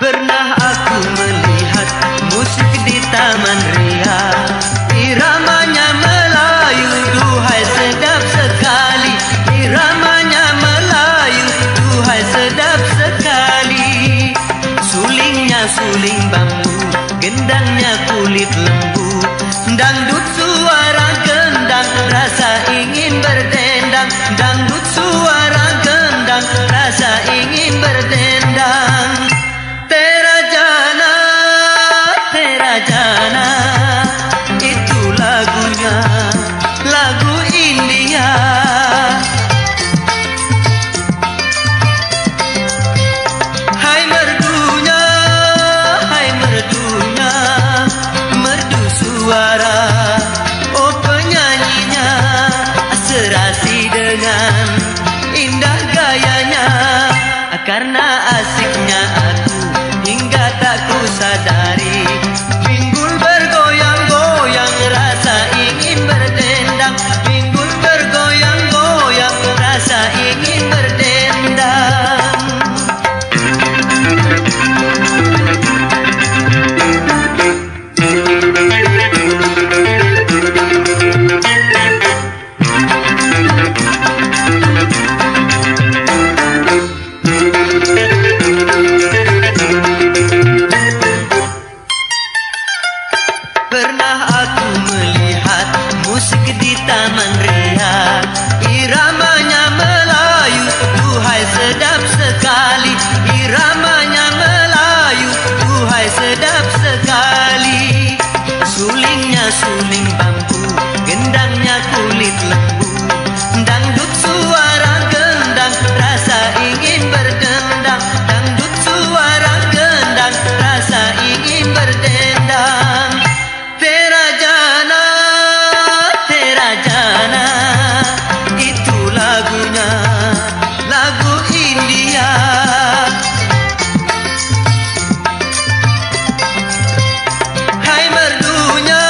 Pernah aku melihat musik di Taman Ria, iramanya Melayu, duhai sedap sekali. Iramanya Melayu, duhai sedap sekali. Sulingnya suling bambu, gendangnya kulit lembu. Dangdut suara gendang, rasa ingin berdendang. Dangdut suara gendang, rasa ingin berdendang. Terajana, itu lagunya, lagu India. Hai merdunya, merdu suara. Oh penyanyinya, serasi dengan indah gayanya. Karena asiknya aku hingga tak ku sadari, pinggul bergoyang-goyang, rasa ingin berdendang. Pinggul bergoyang-goyang, rasa ingin berdendang. Pernah aku melihat musik di Taman Ria, iramanya Melayu, duhai sedap sekali. Iramanya Melayu, duhai sedap sekali. Sulingnya suling bambu, gendangnya kulit lembu. Dangdut suara gendang, rasa ingin berdendang. Dangdut suara gendang, rasa ingin berdendang. Terajana, itu lagunya, lagu India. Hai merdunya,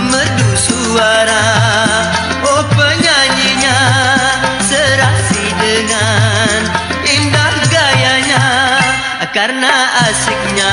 merdu suara. Oh penyanyinya, serasi dengan indah gayanya. Karena asiknya